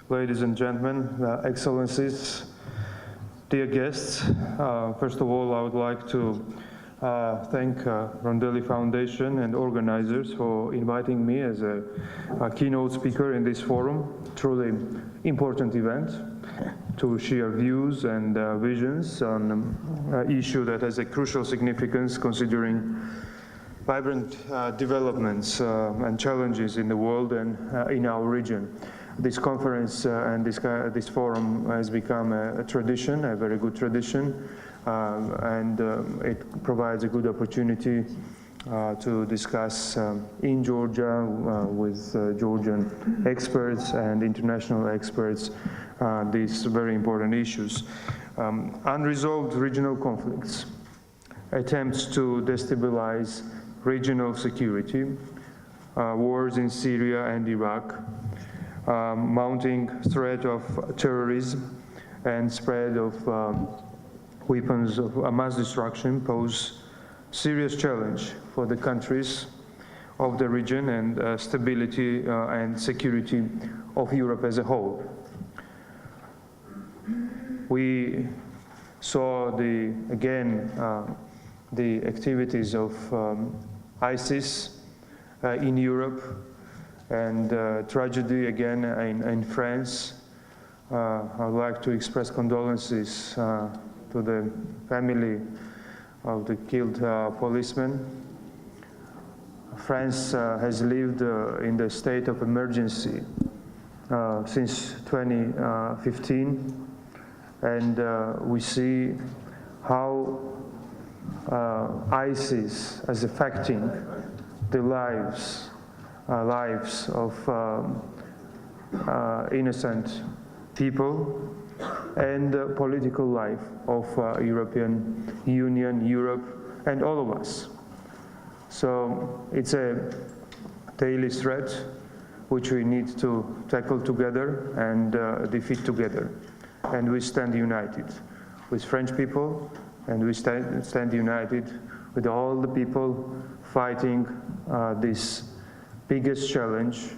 ladies and gentlemen, excellencies, dear guests. First of all, I would like to thank Rondelli Foundation and organizers for inviting me as a keynote speaker in this forum. Truly important event to share views and visions on an issue that has a crucial significance considering vibrant developments and challenges in the world and in our region. This conference and this forum has become a tradition, a very good tradition, and it provides a good opportunity to discuss in Georgia with Georgian experts and international experts these very important issues. Unresolved regional conflicts, attempts to destabilize regional security, wars in Syria and Iraq, mounting threat of terrorism and spread of weapons of mass destruction pose serious challenge for the countries of the region and stability and security of Europe as a whole. We saw the activities of ISIS in Europe, and tragedy again in France. I would like to express condolences to the family of the killed policeman. France has lived in the state of emergency since 2015, and we see how ISIS is affecting the lives of innocent people and the political life of European Union, Europe, and all of us. So it's a daily threat which we need to tackle together and defeat together. And we stand united with French people, and we stand united with all the people fighting this biggest challenge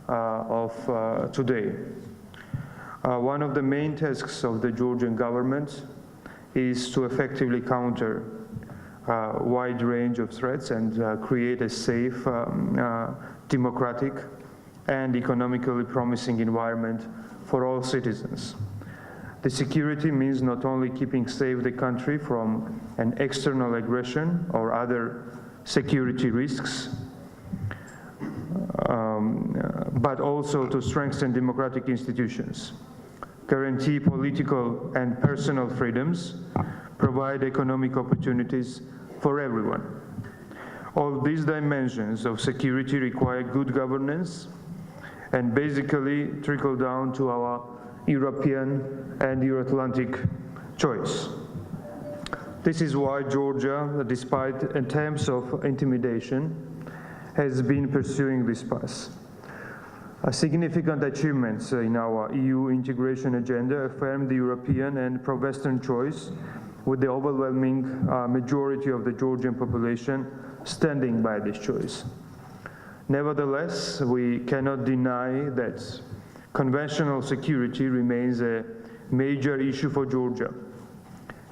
of today. One of the main tasks of the Georgian government is to effectively counter a wide range of threats and create a safe, democratic, and economically promising environment for all citizens. The security means not only keeping safe the country from an external aggression or other security risks, but also to strengthen democratic institutions, guarantee political and personal freedoms, provide economic opportunities for everyone. All these dimensions of security require good governance and basically trickle down to our European and Euro-Atlantic choice. This is why Georgia, despite attempts of intimidation, has been pursuing this path. Significant achievements in our EU integration agenda affirm the European and pro-Western choice, with the overwhelming majority of the Georgian population standing by this choice. Nevertheless, we cannot deny that conventional security remains a major issue for Georgia.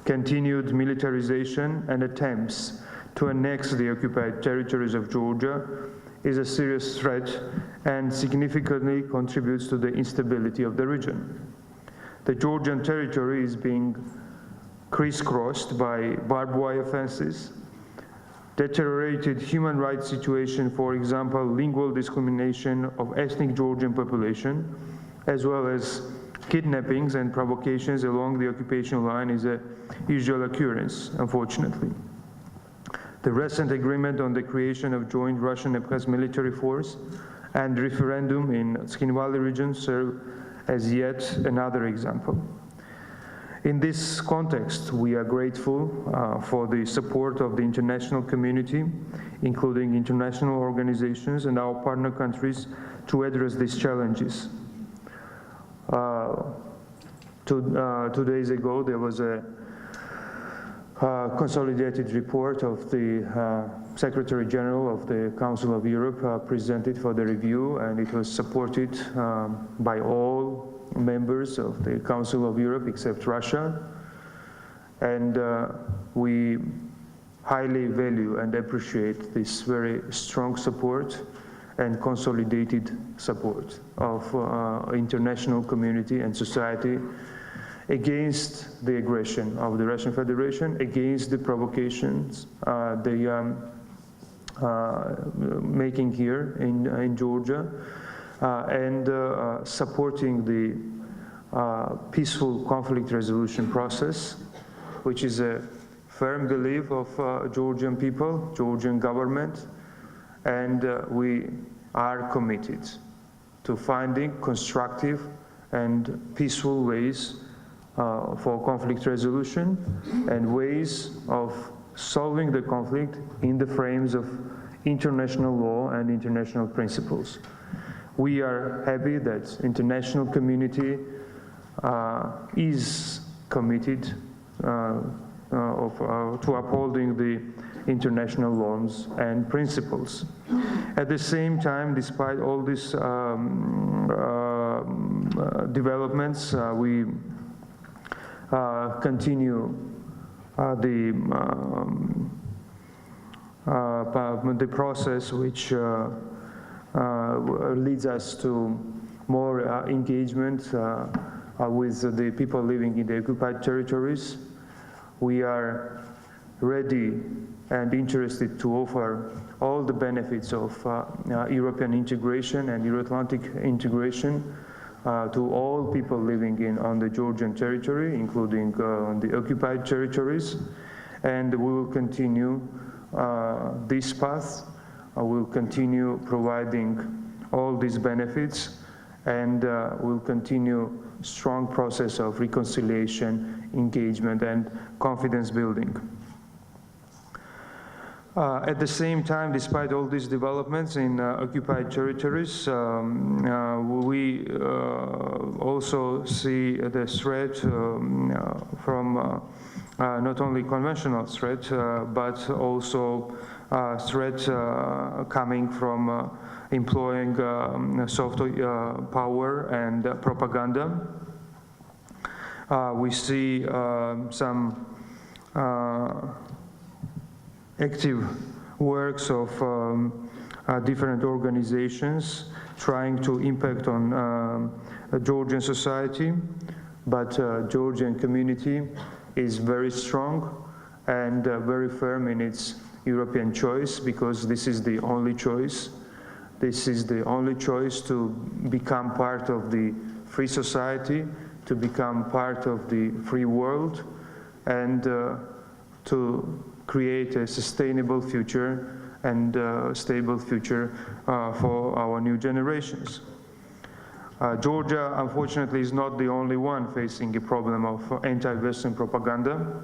Continued militarization and attempts to annex the occupied territories of Georgia is a serious threat and significantly contributes to the instability of the region. The Georgian territory is being crisscrossed by barbed wire fences, deteriorated human rights situation, for example, lingual discrimination of ethnic Georgian population, as well as kidnappings and provocations along the occupation line is a usual occurrence, unfortunately. The recent agreement on the creation of joint Russian-Abkhaz military force and referendum in Tskhinvali region serve as yet another example. In this context, we are grateful for the support of the international community, including international organizations and our partner countries, to address these challenges. 2 days ago, there was a consolidated report of the Secretary General of the Council of Europe presented for the review, and it was supported by all members of the Council of Europe except Russia. And we highly value and appreciate this very strong support and consolidated support of international community and society against the aggression of the Russian Federation, against the provocations they are making here in Georgia, and supporting the peaceful conflict resolution process, which is a firm belief of Georgian people, Georgian government, and we are committed to finding constructive and peaceful ways for conflict resolution and ways of solving the conflict in the frames of international law and international principles. We are happy that international community is committed to upholding the international norms and principles. At the same time, despite all these developments, we continue the process which leads us to more engagement with the people living in the occupied territories. We are ready and interested to offer all the benefits of European integration and Euro-Atlantic integration to all people living on the Georgian territory, including the occupied territories. And we will continue this path. We'll continue providing all these benefits, and we'll continue strong process of reconciliation, engagement, and confidence building. At the same time, despite all these developments in occupied territories, we also see the threat from not only conventional threat, but also threat coming from employing soft power and propaganda. We see some active works of different organizations trying to impact on Georgian society, but Georgian community is very strong and very firm in its European choice, because this is the only choice. This is the only choice to become part of the free society, to become part of the free world, and to create a sustainable future and stable future for our new generations. Georgia, unfortunately, is not the only one facing a problem of anti-Western propaganda.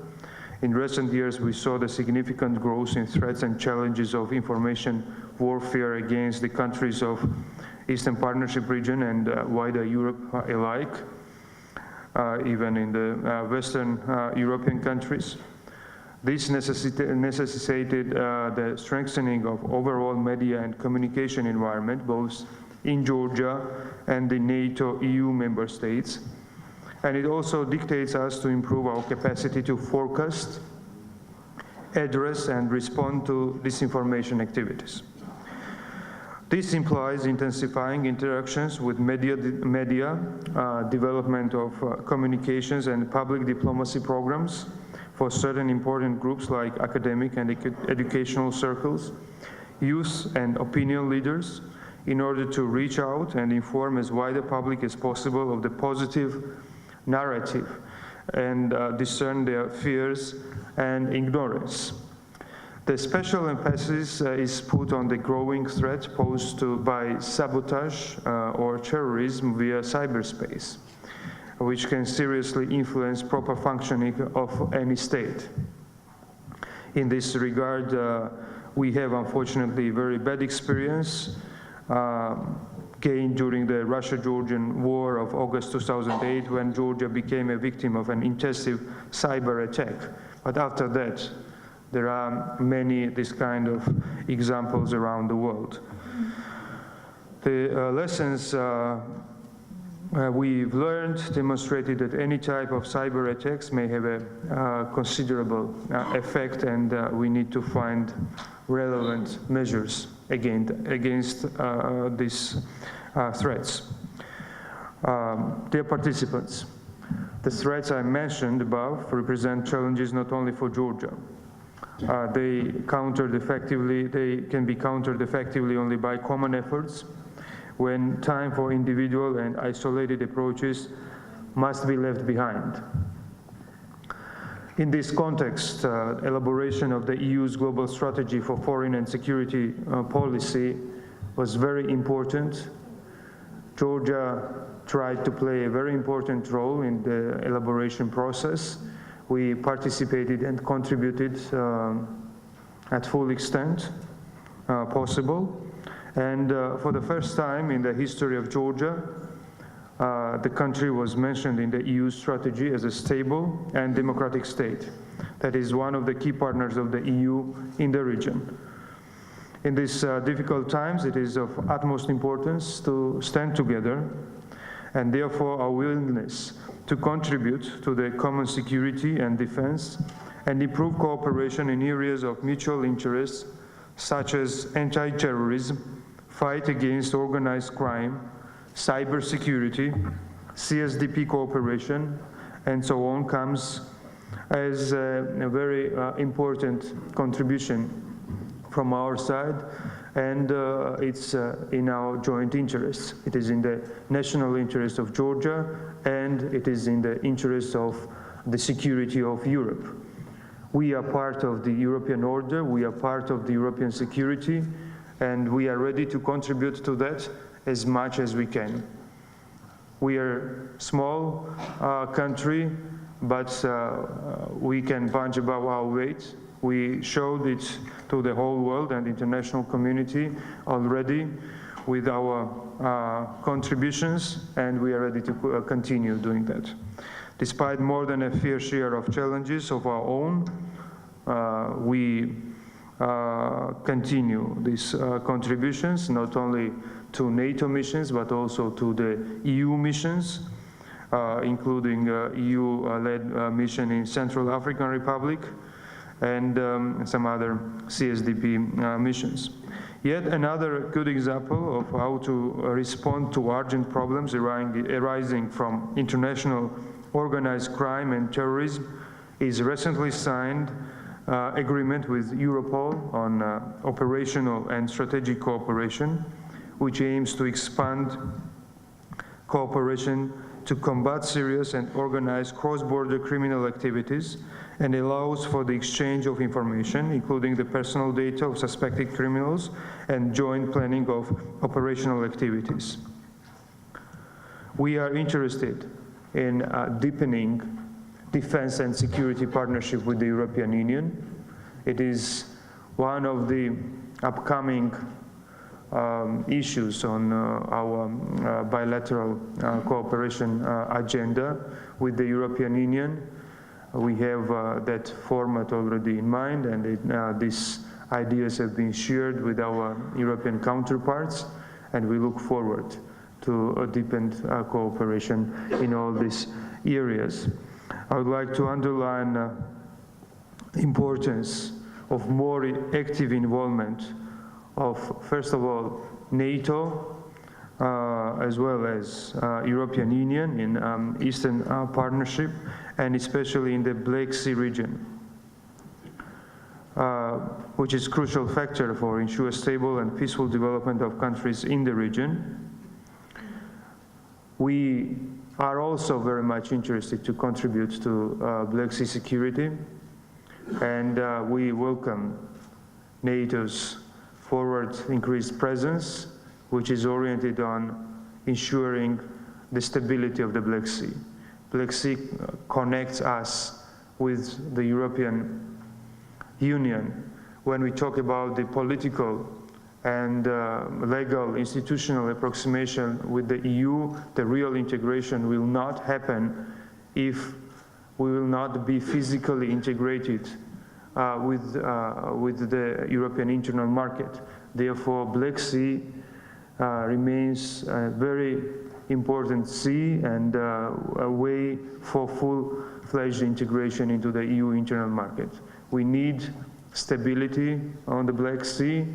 In recent years, we saw the significant growth in threats and challenges of information warfare against the countries of Eastern Partnership region and wider Europe alike, even in the Western European countries. This necessitated the strengthening of overall media and communication environment, both in Georgia and the NATO EU member states. And it also dictates us to improve our capacity to forecast, address, and respond to disinformation activities. This implies intensifying interactions with media, development of communications and public diplomacy programs for certain important groups like academic and educational circles, youth and opinion leaders, in order to reach out and inform as wide a public as possible of the positive narrative and discern their fears and ignorance. The special emphasis is put on the growing threat posed by sabotage or terrorism via cyberspace, which can seriously influence proper functioning of any state. In this regard, we have unfortunately very bad experience gained during the Russia-Georgian War of August 2008, when Georgia became a victim of an intensive cyber attack But after that, there are many this kind of examples around the world. The lessons we've learned demonstrated that any type of cyber attacks may have a considerable effect, and we need to find relevant measures against these threats. Dear participants, the threats I mentioned above represent challenges not only for Georgia. They can be countered effectively only by common efforts, when time for individual and isolated approaches must be left behind. In this context, elaboration of the EU's global strategy for foreign and security policy was very important. Georgia tried to play a very important role in the elaboration process. We participated and contributed at full extent possible. And for the first time in the history of Georgia, the country was mentioned in the EU strategy as a stable and democratic state. That is one of the key partners of the EU in the region. In these difficult times, it is of utmost importance to stand together, and therefore our willingness to contribute to the common security and defense and improve cooperation in areas of mutual interest, such as anti-terrorism, fight against organized crime, cybersecurity, CSDP cooperation, and so on, comes as a very important contribution from our side, and it's in our joint interests. It is in the national interest of Georgia, and it is in the interest of the security of Europe. We are part of the European order, we are part of the European security, and we are ready to contribute to that as much as we can. We are a small country, but we can punch above our weight. We showed it to the whole world and international community already with our contributions, and we are ready to continue doing that. Despite more than a fair share of challenges of our own, we continue these contributions, not only to NATO missions, but also to the EU missions, including EU-led mission in Central African Republic and some other CSDP missions. Yet another good example of how to respond to urgent problems arising from international organized crime and terrorism is recently signed agreement with Europol on operational and strategic cooperation, which aims to expand cooperation to combat serious and organized cross-border criminal activities, and allows for the exchange of information, including the personal data of suspected criminals and joint planning of operational activities. We are interested in deepening defense and security partnership with the European Union. It is one of the upcoming issues on our bilateral cooperation agenda with the European Union. We have that format already in mind, and these ideas have been shared with our European counterparts, and we look forward to a deepened cooperation in all these areas. I would like to underline the importance of more active involvement of, first of all, NATO, as well as European Union in Eastern Partnership, and especially in the Black Sea region, which is a crucial factor for ensure stable and peaceful development of countries in the region. We are also very much interested to contribute to Black Sea security, and we welcome NATO's forward increased presence, which is oriented on ensuring the stability of the Black Sea. Black Sea connects us with the European Union. When we talk about the political and legal institutional approximation with the EU, the real integration will not happen if we will not be physically integrated with the European internal market. Therefore, Black Sea remains a very important sea and a way for full-fledged integration into the EU internal market. We need stability on the Black Sea,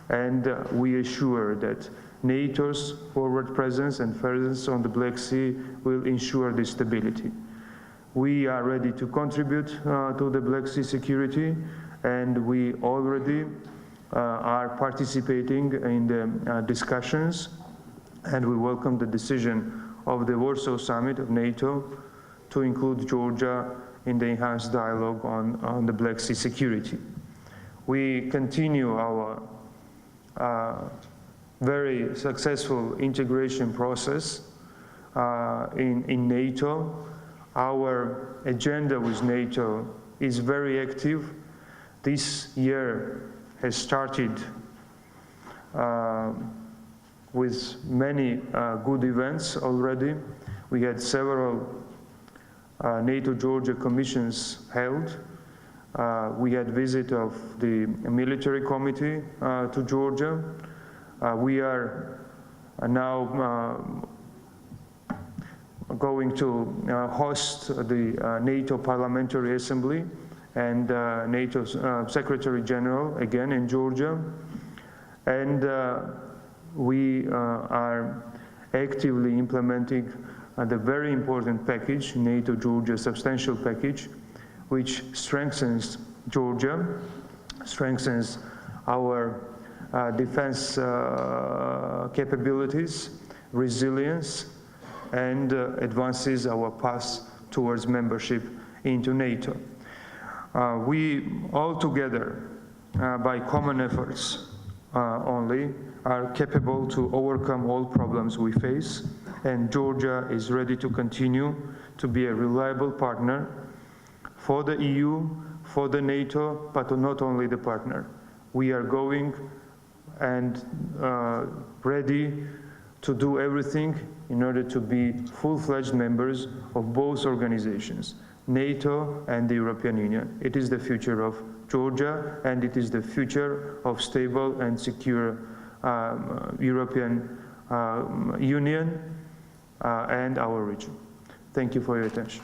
and we assure that NATO's forward presence and presence on the Black Sea will ensure this stability. We are ready to contribute to the Black Sea security, and we already are participating in the discussions, and we welcome the decision of the Warsaw Summit of NATO to include Georgia in the enhanced dialogue on the Black Sea security. We continue our very successful integration process in NATO. Our agenda with NATO is very active. This year has started with many good events already. We had several NATO-Georgia commissions held. We had visit of the military committee to Georgia. We are now going to host the NATO Parliamentary Assembly and NATO's Secretary General again in Georgia. And we are actively implementing the very important package, NATO-Georgia substantial package, which strengthens Georgia, strengthens our defense capabilities, resilience, and advances our path towards membership into NATO. We all together, by common efforts only, are capable to overcome all problems we face, and Georgia is ready to continue to be a reliable partner for the EU, for the NATO, but not only the partner. We are going and ready to do everything in order to be full-fledged members of both organizations, NATO and the European Union. It is the future of Georgia, and it is the future of stable and secure European Union and our region. Thank you for your attention.